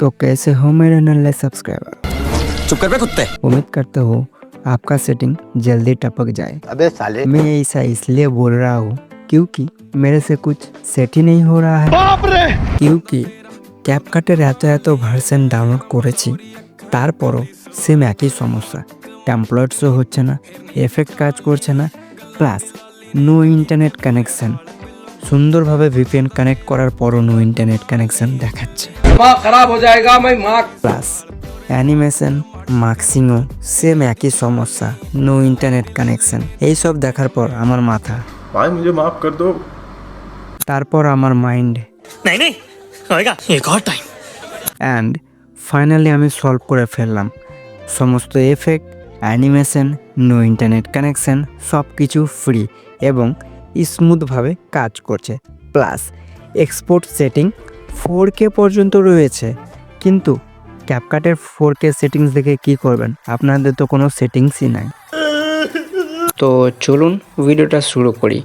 तो कैसे हो मेरे नल्ले सब्सक्राइबर। चुप कर बे कुत्ते। उम्मीद करता हूँ आपका सेटिंग जल्दी टपक जाए। अबे साले, मैं ऐसा इसलिए बोल रहा हूँ क्योंकि मेरे से कुछ सेट ही नहीं हो रहा है। बाप रे। क्योंकि ক্যাপকাটের এত ভার্সন ডাউনলোড করেছি, তারপরও সেম একই সমস্যা। টেমপ্লেটসও হচ্ছে না, এফেক্ট কাজ করছে না, প্লাস নো ইন্টারনেট কানেকশন। সুন্দরভাবে ভিপিএন কানেক্ট করার পরও নো ইন্টারনেট কানেকশন দেখাচ্ছে। दिमाग खराब हो जाएगा मैं माँ। প্লাস অ্যানিমেশন মার্কসিংও সেম একই সমস্যা, নো ইন্টারনেট কানেকশন। এইসব দেখার পর আমার মাথা, भाई मुझे माफ कर दो। তারপর আমার মাইন্ড नहीं नहीं होएगा एक और टाइम। অ্যান্ড ফাইনালি আমি সলভ করে ফেললাম। সমস্ত effect, animation, no internet connection সব কিছু ফ্রি এবং স্মুথভাবে কাজ করছে। প্লাস এক্সপোর্ট সেটিং 4K পর্যন্ত রয়েছে। কিন্তু ক্যাপকাটের 4K সেটিংস দেখে কি করবেন, আপনাদের তো কোনো সেটিংসই নাই। তো চলুন ভিডিওটা শুরু করি,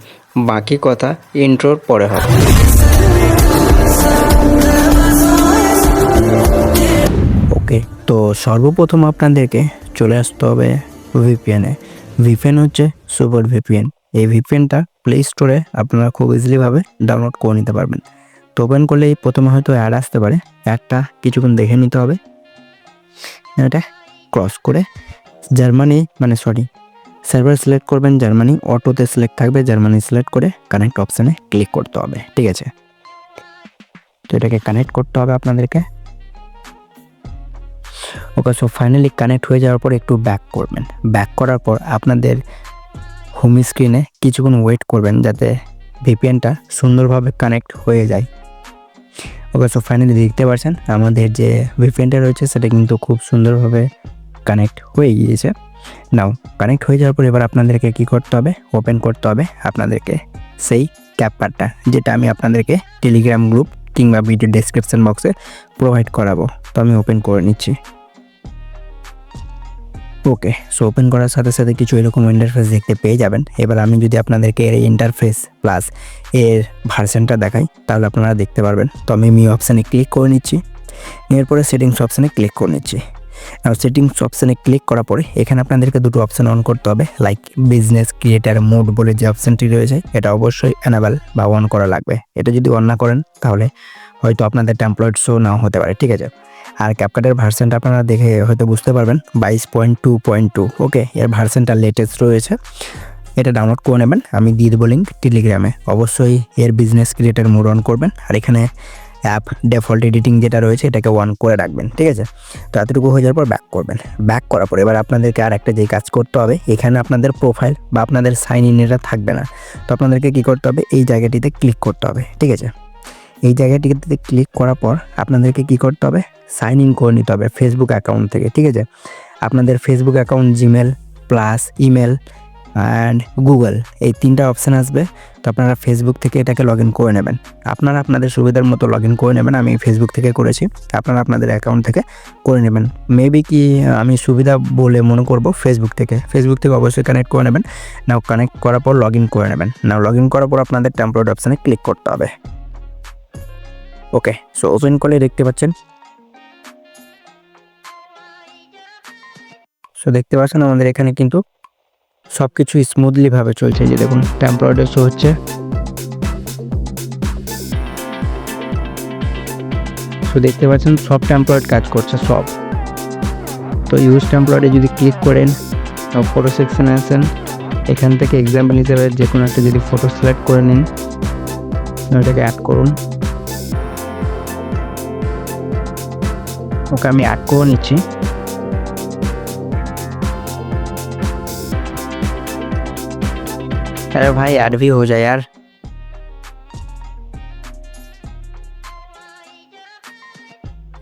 বাকি কথা ইন্ট্রোর পরে হবে। ওকে, তো সর্বপ্রথম আপনাদেরকে চলে আসতে হবে ভিপিএনে। ভিপিএন হচ্ছে সুপার ভিপিএন। এই ভিপিএনটা প্লে স্টোরে আপনারা খুব ইজিলিভাবে ডাউনলোড করে নিতে পারবেন। তো ওপেন করলেই প্রথমে হয়তো অ্যাড আসতে পারে, অ্যাডটা কিছুক্ষণ দেখে নিতে হবে। এটা ক্রস করে জার্মানি সার্ভার সিলেক্ট করবেন, জার্মানি অটোতে সিলেক্ট থাকবে, জার্মানি সিলেক্ট করে কানেক্ট অপশানে ক্লিক করতে হবে। ঠিক আছে, তো এটাকে কানেক্ট করতে হবে আপনাদেরকে। ওকে, সো ফাইনালি কানেক্ট হয়ে যাওয়ার পর একটু ব্যাক করবেন। ব্যাক করার পর আপনাদের হোম স্ক্রিনে কিছুক্ষণ ওয়েট করবেন যাতে ভিপিএনটা সুন্দরভাবে কানেক্ট হয়ে যায়। ওকে, সো ফাইনালি দেখতে পাচ্ছেন আমাদের যে ভিপিএনটা রয়েছে সেটা কিন্তু খুব সুন্দরভাবে কানেক্ট হয়ে গিয়েছে। নাও কানেক্ট হয়ে যাওয়ার পর এবার আপনাদেরকে কি করতে হবে, ওপেন করতে হবে আপনাদেরকে সেই ক্যাপকাটটা, যেটা আমি আপনাদেরকে টেলিগ্রাম গ্রুপ কিংবা ভিডিও ডেসক্রিপশন বক্সে প্রোভাইড করাবো। তো আমি ওপেন করে নিচ্ছি। ওকে, সো ওপেন করার সাথে সাথে কিছু এরকম ইন্টারফেস দেখতে পেয়ে যাবেন। এবার আমি যদি আপনাদেরকে এর ইন্টারফেস প্লাস এর ভার্সনটা দেখাই তাহলে আপনারা দেখতে পারবেন। তো আমি মি অপশানে ক্লিক করে নিচ্ছি, এরপরে সেটিংস অপশানে ক্লিক করে নিচ্ছি। আর সেটিংস অপশানে ক্লিক করার পরে এখানে আপনাদেরকে দুটো অপশান অন করতে হবে। লাইক বিজনেস ক্রিয়েটার মোড বলে যে অপশানটি রয়েছে এটা অবশ্যই এনাবেল বা অন করা লাগবে। এটা যদি অন না করেন তাহলে হয়তো আপনাদের টেমপ্লেট শো নাও হতে পারে। ঠিক আছে, আর ক্যাপকাটের ভার্সনটা আপনারা দেখে হয়তো বুঝতে পারবেন 22.2.2। ওকে, এর ভার্সনটা লেটেস্ট রয়েছে, এটা ডাউনলোড করে নেবেন। আমি দিয়ে দেবো লিঙ্ক টেলিগ্রামে। অবশ্যই এর বিজনেস ক্রিয়েটার মোড অন করবেন আর এখানে অ্যাপ ডিফল্ট এডিটিং যেটা রয়েছে এটাকে অন করে রাখবেন। ঠিক আছে, তো এতটুকু হয়ে যাওয়ার পর ব্যাক করবেন। ব্যাক করার পর এবার আপনাদেরকে আর একটা যেই কাজ করতে হবে, এখানে আপনাদের প্রোফাইল বা আপনাদের সাইন ইন এটা থাকবে না। তো আপনাদেরকে কী করতে হবে, এই জায়গাটিতে ক্লিক করতে হবে। ঠিক আছে, এই জায়গাটিতে ক্লিক করার পর আপনাদেরকে কি করতে হবে, সাইন ইন করে নিতে হবে ফেসবুক অ্যাকাউন্ট থেকে। ঠিক আছে, আপনাদের Facebook account, Gmail plus email and Google, এই তিনটা অপশান আসবে। তো আপনারা ফেসবুক থেকে এটাকে লগ ইন করে নেবেন। আপনারা আপনাদের সুবিধার মতো লগ ইন করে নেবেন। আমি ফেসবুক থেকে করেছি, আপনারা আপনাদের অ্যাকাউন্ট থেকে করে নেবেন। মেবি কি আমি সুবিধা বলে মনে করব ফেসবুক থেকে অবশ্যই কানেক্ট করে নেবেন। নাও কানেক্ট করার পর লগ ইন করে নেবেন। নাও লগ ইন করার পর আপনাদের টেমপ্লেট অপশানে ক্লিক করতে হবে। ওকে, সো ওপেন করলে দেখতে পাচ্ছেন, সো দেখতে পাচ্ছেন আমাদের এখানে কিন্তু সব কিছু স্মুথলি ভাবে চলছে। যে দেখুন টেমপ্লেটে শো হচ্ছে, সো দেখতে পাচ্ছেন সব টেমপ্লেট কাজ করছে সব। তো ইউজ টেমপ্লেটে যদি ক্লিক করেন, ফটো সেকশনে আসেন, এখান থেকে এক্সাম্পল হিসেবে যে কোনো একটা যদি ফটো সিলেক্ট করে নিন, এটাকে অ্যাড করুন। ওকে, আমি অ্যাড করে নিচ্ছি। अरे भाई ऐड भी हो जाए यार।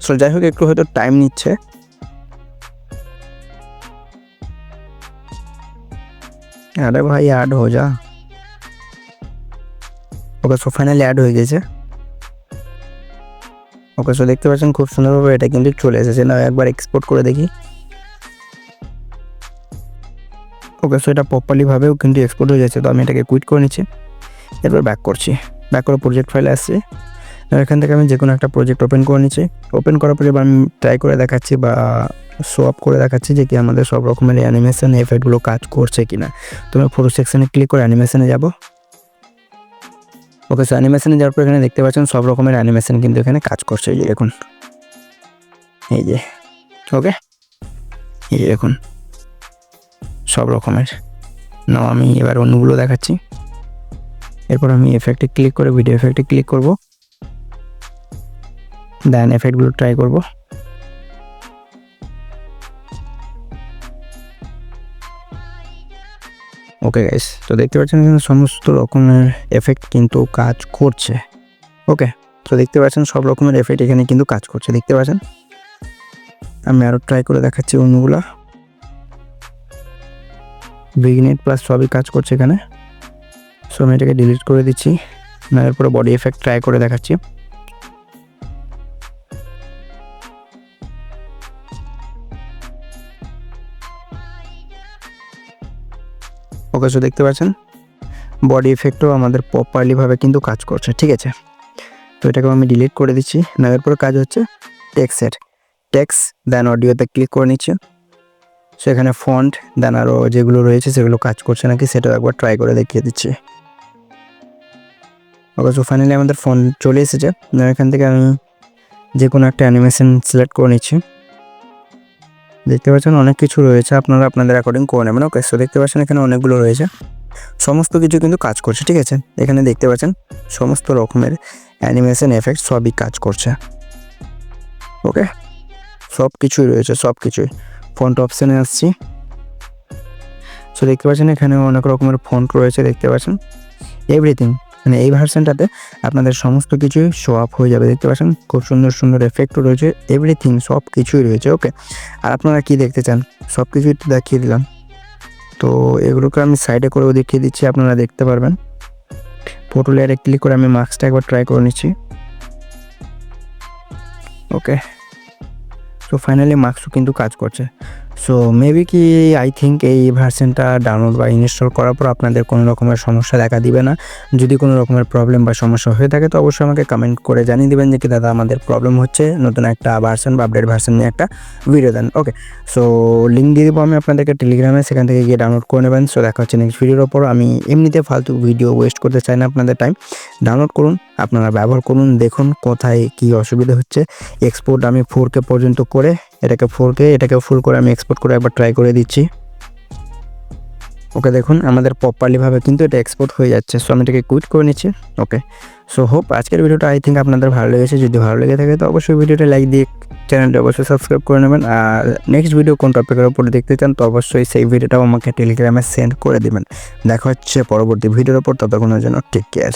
সো যাই হোক, একটু হয়তো টাইম নিচ্ছে। আরে ভাই অ্যাড হয়ে যা। ওকে, সো ফাইনালি অ্যাড হয়ে গেছে। ওকে, সো দেখতে পাচ্ছেন খুব সুন্দরভাবে এটা কিন্তু চলে এসেছে। না একবার এক্সপোর্ট করে দেখি। ওকে, সো এটা প্রপারলিভাবেও কিন্তু এক্সপোর্ট হয়ে যাচ্ছে। তো আমি এটাকে কুইট করে নিচ্ছি, এরপর ব্যাক করছি। ব্যাক করে প্রজেক্ট ফাইলে আসছি। এখান থেকে আমি যে কোনো একটা প্রজেক্ট ওপেন করে নিচ্ছি। ওপেন করার পরে এবার আমি ট্রাই করে দেখাচ্ছি বা শো আপ করে দেখাচ্ছি যে কি আমাদের সব রকমের অ্যানিমেশন এফেক্টগুলো কাজ করছে কিনা। তো আমি ফটো সেকশনে ক্লিক করে অ্যানিমেশনে যাব। ওকে, সো অ্যানিমেশনে যাওয়ার পর এখানে দেখতে পাচ্ছেন সব রকমের অ্যানিমেশন কিন্তু এখানে কাজ করছে। এই যে দেখুন, এই যে ওকে, এই যে দেখুন সব রকমের। না আমি এবার অন্যগুলো দেখাচ্ছি। এরপর আমি এফেক্টে ক্লিক করে ভিডিও এফেক্টে ক্লিক করব, দেন এফেক্টগুলো ট্রাই করব। ওকে গাইস, তো দেখতে পাচ্ছেন এখানে সমস্ত রকমের এফেক্ট কিন্তু কাজ করছে। ওকে, তো দেখতে পাচ্ছেন সব রকমের এফেক্ট এখানে কিন্তু কাজ করছে, দেখতে পাচ্ছেন। আমি আরও ট্রাই করে দেখাচ্ছি অন্যগুলা। ভিগনেট প্লাস সবই কাজ করছে এখানে। সো আমি এটাকে ডিলিট করে দিচ্ছি। না এরপরে বডি এফেক্ট ট্রাই করে দেখাচ্ছি। ওকে, সো দেখতে পাচ্ছেন বডি এফেক্টও আমাদের প্রপারলিভাবে কিন্তু কাজ করছে, ঠিক আছে। তো এটাকে আমি ডিলিট করে দিচ্ছি। না এরপরে কাজ হচ্ছে টেক্সটের টেক্সট, দেন অডিওতে ক্লিক করে নিচ্ছি। সেখানে ফন্ট দেন আরও যেগুলো রয়েছে সেগুলো কাজ করছে নাকি সেটাও একবার ট্রাই করে দেখিয়ে দিচ্ছি। ওকে, সো ফাইনালি আমাদের ফোন চলে এসেছে। এখান থেকে আমি যে কোনো একটা অ্যানিমেশন সিলেক্ট করে নিচ্ছি। দেখতে পাচ্ছেন অনেক কিছু রয়েছে, আপনারা আপনাদের অ্যাকর্ডিং করে নেবেন। ওকে, সো দেখতে পাচ্ছেন এখানে অনেকগুলো রয়েছে, সমস্ত কিছু কিন্তু কাজ করছে, ঠিক আছে। এখানে দেখতে পাচ্ছেন সমস্ত রকমের অ্যানিমেশন এফেক্ট সবই কাজ করছে। ওকে, সব কিছুই রয়েছে, সব কিছুই। ফন্ট অপশানে আসছি। সো দেখতে পাচ্ছেন এখানে অনেক রকমের ফন্ট রয়েছে, দেখতে পাচ্ছেন এভরিথিং। মানে এই ভার্সনটাতে আপনাদের সমস্ত কিছুই শো আপ হয়ে যাবে, দেখতে পাচ্ছেন খুব সুন্দর সুন্দর এফেক্টও রয়েছে, এভরিথিং সব কিছুই রয়েছে। ওকে, আর আপনারা কি দেখতে চান সব কিছুই একটু দেখিয়ে দিলাম। তো এগুলোকে আমি সাইডে করেও দেখিয়ে দিচ্ছি, আপনারা দেখতে পারবেন। ফটো লেয়ারে ক্লিক করে আমি মাস্কটা একবার ট্রাই করে নিচ্ছি। ওকে, সো ফাইনালি মার্কসও কিন্তু কাজ করছে। সো মেবি কি আই থিঙ্ক এই ভার্সনটা ডাউনলোড বা ইনস্টল করার পর আপনাদের কোনো রকমের সমস্যা দেখা দিবে না। যদি কোনো রকমের প্রবলেম বা সমস্যা হয়ে থাকে তো অবশ্যই আমাকে কমেন্ট করে জানিয়ে দেবেন যে কি দাদা আমাদের প্রবলেম হচ্ছে, নতুন একটা ভার্সন বা আপডেট ভার্সন নিয়ে একটা ভিডিও দেন। ওকে, সো লিঙ্ক দিয়ে দেবো আমি আপনাদেরকে টেলিগ্রামে, সেখান থেকে গিয়ে ডাউনলোড করে নেবেন। সো দেখা হচ্ছে নেক্সট ভিডিওর ওপর। আমি এমনিতে ফালতু ভিডিও ওয়েস্ট করতে চাই না আপনাদের টাইম। ডাউনলোড করুন, আপনারা ব্যবহার করুন, দেখুন কোথায় কী অসুবিধা হচ্ছে। এক্সপোর্ট আমি 4K পর্যন্ত করে এটাকে 4K এটাকে ফুল করে আমি এক্সপোর্ট করে একবার ট্রাই করে দিচ্ছি। ওকে, দেখুন আমাদের প্রপারলিভাবে কিন্তু এটা এক্সপোর্ট হয়ে যাচ্ছে। সো আমি এটাকে কুইট করে নিচ্ছি। ওকে, সো হোপ আজকের ভিডিওটা আই থিঙ্ক আপনাদের ভালো লেগেছে। যদি ভালো লেগে থাকে তো অবশ্যই ভিডিওটা লাইক দিয়ে চ্যানেলটা অবশ্যই সাবস্ক্রাইব করে নেবেন। আর নেক্সট ভিডিও কোন টপিকের উপরে দেখতে চান তো অবশ্যই সেই ভিডিওটাও আমাকে টেলিগ্রামে সেন্ড করে দেবেন। দেখা হচ্ছে পরবর্তী ভিডিওর উপর, ততক্ষণের জন্য টেক কেয়ার।